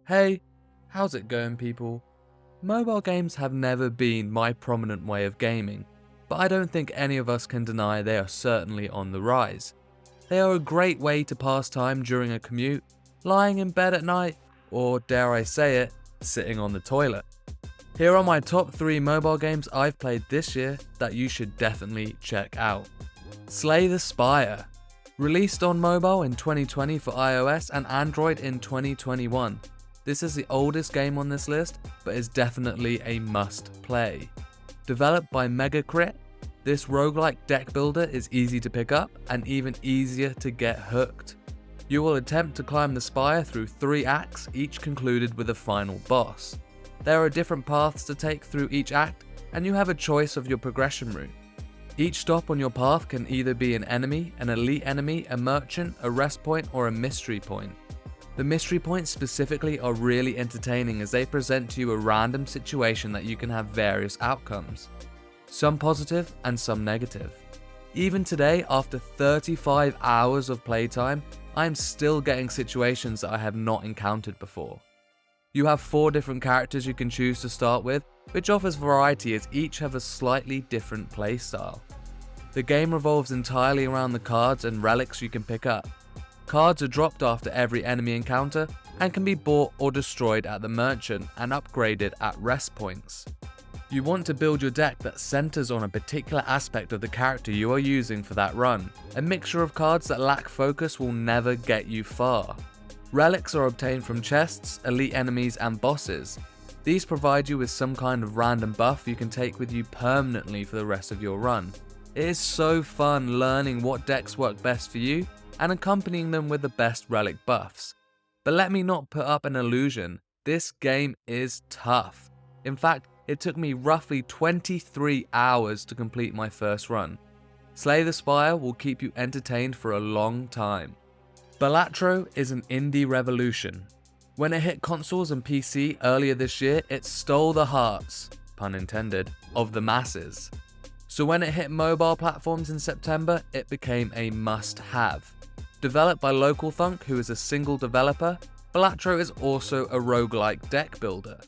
Hey, how's it going, people? Mobile games have never been my prominent way of gaming, but I don't think any of us can deny they are certainly on the rise. They are a great way to pass time during a commute, lying in bed at night, or dare I say it, sitting on the toilet. Here are my top 3 mobile games I've played this year that you should definitely check out. Slay the Spire. Released on mobile in 2020 for iOS and Android in 2021. This is the oldest game on this list, but is definitely a must play. Developed by Megacrit, this roguelike deck builder is easy to pick up and even easier to get hooked. You will attempt to climb the spire through 3 acts, each concluded with a final boss. There are different paths to take through each act, and you have a choice of your progression route. Each stop on your path can either be an enemy, an elite enemy, a merchant, a rest point, or a mystery point. The mystery points specifically are really entertaining as they present to you a random situation that you can have various outcomes. Some positive and some negative. Even today, after 35 hours of playtime, I am still getting situations that I have not encountered before. You have 4 different characters you can choose to start with, which offers variety as each have a slightly different playstyle. The game revolves entirely around the cards and relics you can pick up. Cards are dropped after every enemy encounter and can be bought or destroyed at the merchant and upgraded at rest points. You want to build your deck that centers on a particular aspect of the character you are using for that run. A mixture of cards that lack focus will never get you far. Relics are obtained from chests, elite enemies, and bosses. These provide you with some kind of random buff you can take with you permanently for the rest of your run. It is so fun learning what decks work best for you and accompanying them with the best relic buffs. But let me not put up an illusion, this game is tough. In fact, it took me roughly 23 hours to complete my first run. Slay the Spire will keep you entertained for a long time. Balatro is an indie revolution. When it hit consoles and PC earlier this year, it stole the hearts, pun intended, of the masses. So when it hit mobile platforms in September, it became a must-have. Developed by Local Thunk, who is a single developer, Balatro is also a roguelike deck builder.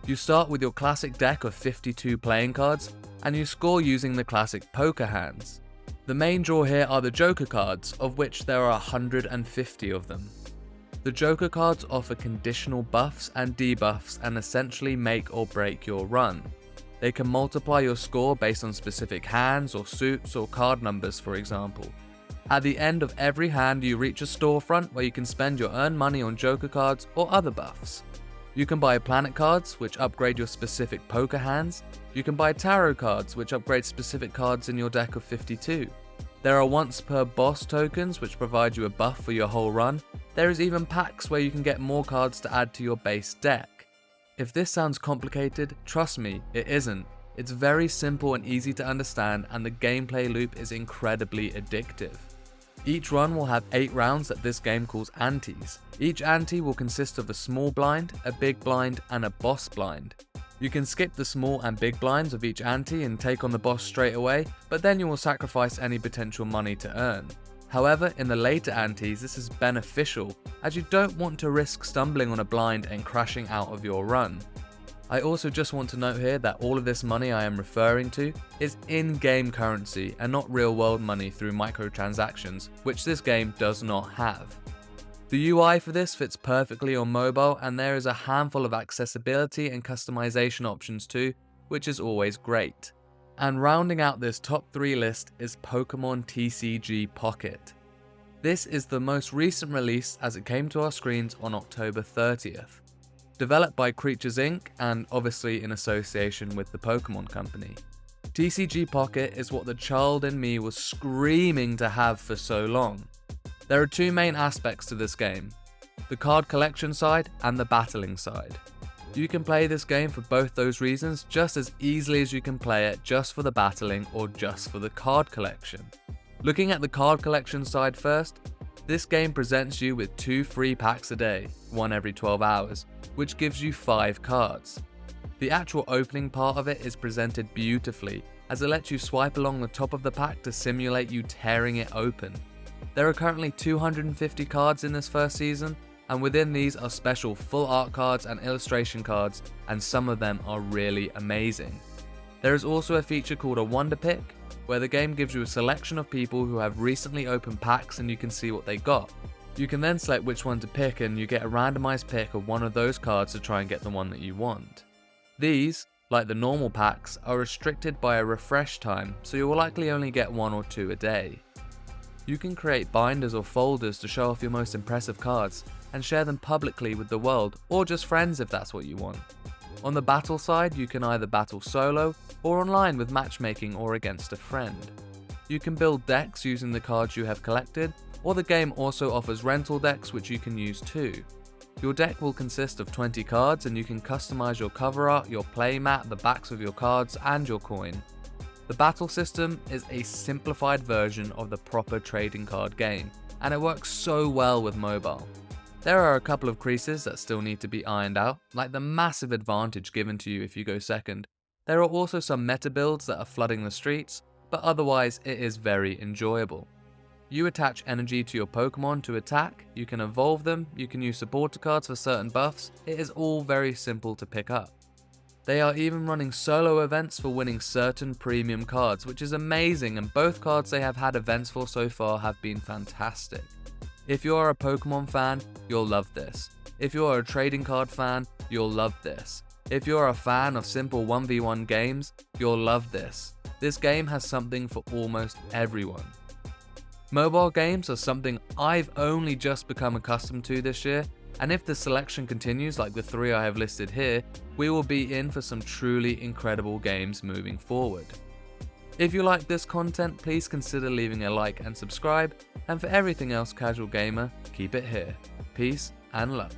You start with your classic deck of 52 playing cards, and you score using the classic poker hands. The main draw here are the Joker cards, of which there are 150 of them. The Joker cards offer conditional buffs and debuffs and essentially make or break your run. They can multiply your score based on specific hands or suits or card numbers, for example. At the end of every hand, you reach a storefront where you can spend your earned money on Joker cards or other buffs. You can buy planet cards, which upgrade your specific poker hands. You can buy tarot cards, which upgrade specific cards in your deck of 52. There are once per boss tokens, which provide you a buff for your whole run. There is even packs where you can get more cards to add to your base deck. If this sounds complicated, trust me, it isn't. It's very simple and easy to understand, and the gameplay loop is incredibly addictive. Each run will have 8 rounds that this game calls antes. Each ante will consist of a small blind, a big blind, and a boss blind. You can skip the small and big blinds of each ante and take on the boss straight away, but then you will sacrifice any potential money to earn. However, in the later antes, this is beneficial, as you don't want to risk stumbling on a blind and crashing out of your run. I also just want to note here that all of this money I am referring to is in-game currency and not real-world money through microtransactions, which this game does not have. The UI for this fits perfectly on mobile, and there is a handful of accessibility and customization options too, which is always great. And rounding out this top 3 list is Pokemon TCG Pocket. This is the most recent release as it came to our screens on October 30th. Developed by Creatures Inc. and obviously in association with the Pokemon Company. TCG Pocket is what the child in me was screaming to have for so long. There are 2 main aspects to this game, the card collection side and the battling side. You can play this game for both those reasons just as easily as you can play it just for the battling or just for the card collection. Looking at the card collection side first, this game presents you with 2 free packs a day, one every 12 hours, which gives you 5 cards. The actual opening part of it is presented beautifully, as it lets you swipe along the top of the pack to simulate you tearing it open. There are currently 250 cards in this first season, and within these are special full art cards and illustration cards, and some of them are really amazing. There is also a feature called a Wonder Pick, where the game gives you a selection of people who have recently opened packs and you can see what they got. You can then select which one to pick and you get a randomized pick of one of those cards to try and get the one that you want. These, like the normal packs, are restricted by a refresh time, so you will likely only get 1 or 2 a day. You can create binders or folders to show off your most impressive cards and share them publicly with the world, or just friends if that's what you want. On the battle side, you can either battle solo or online with matchmaking or against a friend. You can build decks using the cards you have collected, or the game also offers rental decks which you can use too. Your deck will consist of 20 cards and you can customize your cover art, your play mat, the backs of your cards and your coin. The battle system is a simplified version of the proper trading card game, and it works so well with mobile. There are a couple of creases that still need to be ironed out, like the massive advantage given to you if you go second. There are also some meta builds that are flooding the streets, but otherwise it is very enjoyable. You attach energy to your Pokemon to attack, you can evolve them, you can use supporter cards for certain buffs, it is all very simple to pick up. They are even running solo events for winning certain premium cards, which is amazing, and both cards they have had events for so far have been fantastic. If you are a Pokemon fan, you'll love this. If you are a trading card fan, you'll love this. If you're a fan of simple 1v1 games, you'll love this. This game has something for almost everyone. Mobile games are something I've only just become accustomed to this year, and if the selection continues like the 3 I have listed here, we will be in for some truly incredible games moving forward. If you like this content, please consider leaving a like and subscribe, and for everything else Casual Gamer, keep it here. Peace and love.